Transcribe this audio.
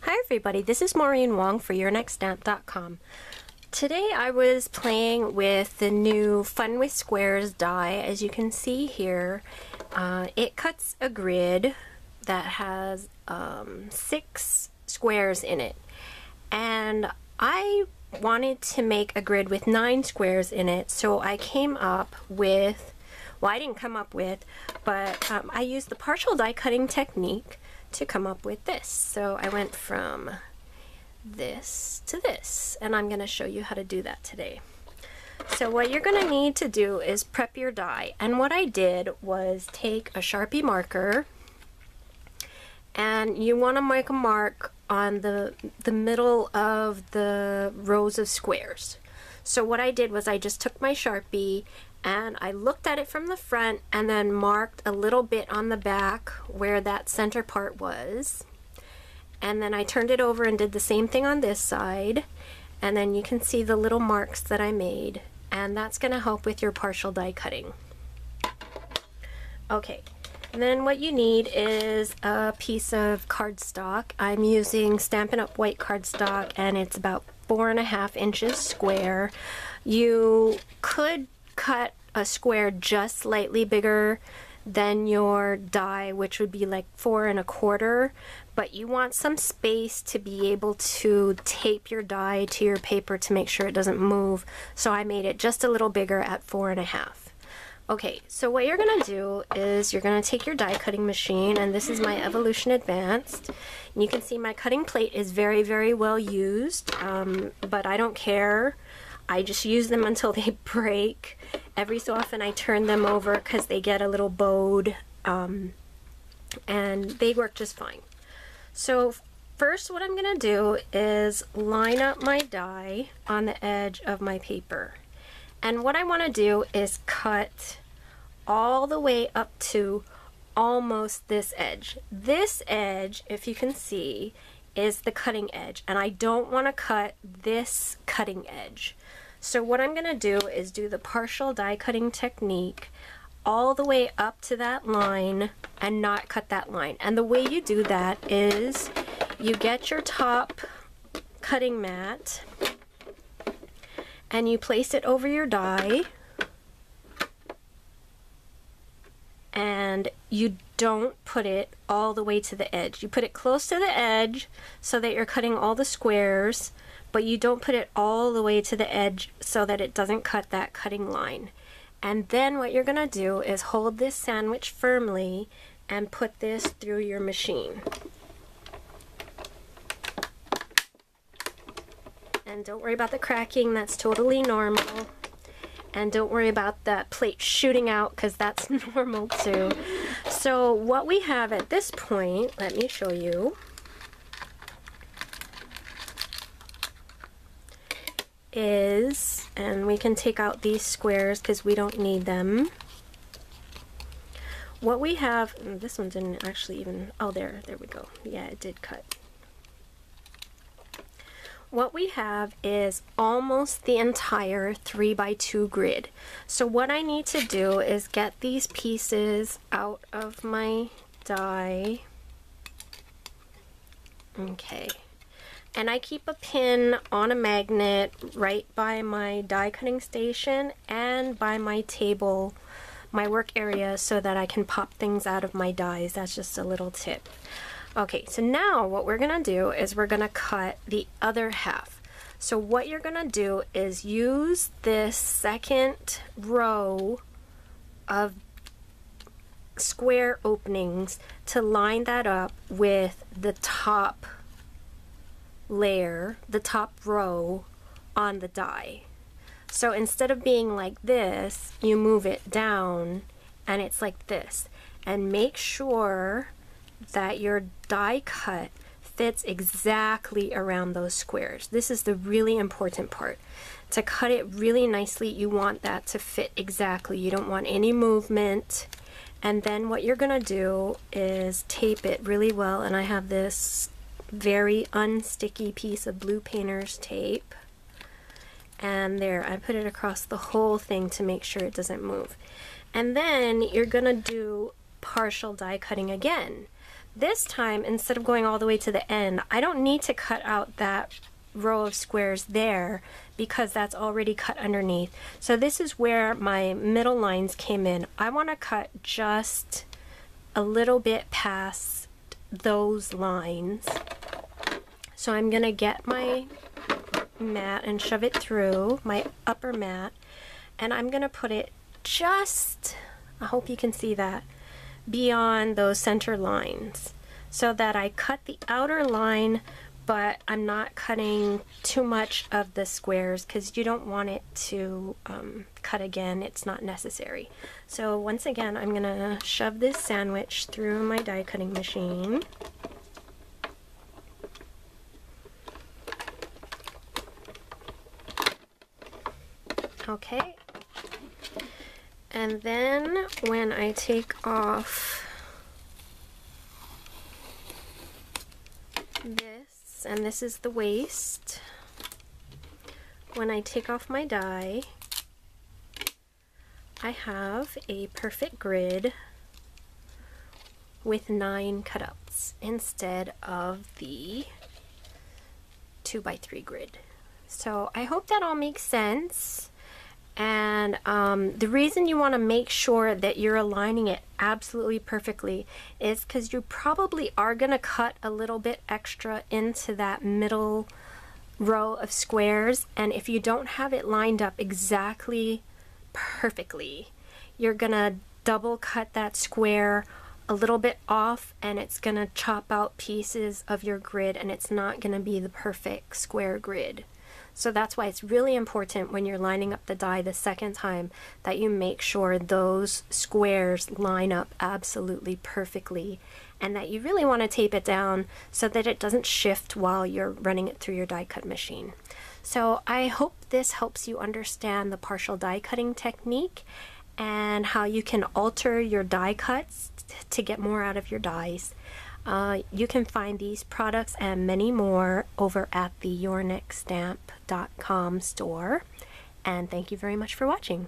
Hi everybody, this is Maureen Wong for YourNextStamp.com. Today I was playing with the new Fun with Squares die. As you can see here, it cuts a grid that has 6 squares in it. And I wanted to make a grid with 9 squares in it, so I came up with, well, I didn't come up with, but I used the partial die cutting technique to come up with this. So I went from this to this, and I'm going to show you how to do that today. So what you're going to need to do is prep your die, and what I did was take a Sharpie marker, and you want to make a mark on the middle of the rows of squares. So what I did was I just took my Sharpie and I looked at it from the front and then marked a little bit on the back where that center part was. And then I turned it over and did the same thing on this side. And then you can see the little marks that I made. And that's going to help with your partial die cutting. Okay, and then what you need is a piece of cardstock. I'm using Stampin' Up! White cardstock, and it's about 4.5 inches square. You could cut a square just slightly bigger than your die, which would be like 4 1/4, but you want some space to be able to tape your die to your paper to make sure it doesn't move, so I made it just a little bigger at 4 1/2. Okay, so what you're going to do is you're going to take your die cutting machine, and this is my Evolution Advanced, and you can see my cutting plate is very, very well used, but I don't care. I just use them until they break. Every so often I turn them over because they get a little bowed, and they work just fine. So first what I'm going to do is line up my die on the edge of my paper. And what I want to do is cut all the way up to almost this edge. This edge, if you can see, is the cutting edge, and I don't want to cut this cutting edge. So what I'm going to do is do the partial die cutting technique all the way up to that line and not cut that line. And the way you do that is you get your top cutting mat and you place it over your die, and you don't put it all the way to the edge. You put it close to the edge so that you're cutting all the squares, but you don't put it all the way to the edge so that it doesn't cut that cutting line. And then what you're going to do is hold this sandwich firmly and put this through your machine. And don't worry about the cracking, that's totally normal. And don't worry about that plate shooting out, because that's normal too. So what we have at this point, let me show you, is, and we can take out these squares because we don't need them. What we have, this one didn't actually even, oh there we go. Yeah, it did cut. What we have is almost the entire 3x2 grid. So what I need to do is get these pieces out of my die. Okay. And I keep a pin on a magnet right by my die cutting station and by my table, my work area, so that I can pop things out of my dies. That's just a little tip. Okay, so now what we're going to do is we're going to cut the other half. So what you're going to do is use this second row of square openings to line that up with the top layer, the top row on the die. So instead of being like this, you move it down and it's like this. And make sure that your die cut fits exactly around those squares. This is the really important part. To cut it really nicely, you want that to fit exactly. You don't want any movement. And then what you're gonna do is tape it really well, and I have this very unsticky piece of blue painter's tape, and there, I put it across the whole thing to make sure it doesn't move. And then you're gonna do partial die cutting again. this time, instead of going all the way to the end, I don't need to cut out that row of squares there because that's already cut underneath. So this is where my middle lines came in. I want to cut just a little bit past those lines. So I'm going to get my mat and shove it through my upper mat, and I'm going to put it just, I hope you can see that, beyond those center lines so that I cut the outer line, but I'm not cutting too much of the squares because you don't want it to cut again. It's not necessary. So once again, I'm gonna shove this sandwich through my die cutting machine. Okay. And then when I take off this, and this is the waist, when I take off my die, I have a perfect grid with 9 cutouts instead of the 2x3 grid. So I hope that all makes sense. And the reason you want to make sure that you're aligning it absolutely perfectly is because you probably are going to cut a little bit extra into that middle row of squares, and if you don't have it lined up exactly perfectly, you're going to double cut that square a little bit off, and it's going to chop out pieces of your grid, and it's not going to be the perfect square grid. So that's why it's really important when you're lining up the die the second time that you make sure those squares line up absolutely perfectly, and that you really want to tape it down so that it doesn't shift while you're running it through your die cut machine. So I hope this helps you understand the partial die cutting technique and how you can alter your die cuts to get more out of your dies. You can find these products and many more over at the yournextstamp.com store. And thank you very much for watching.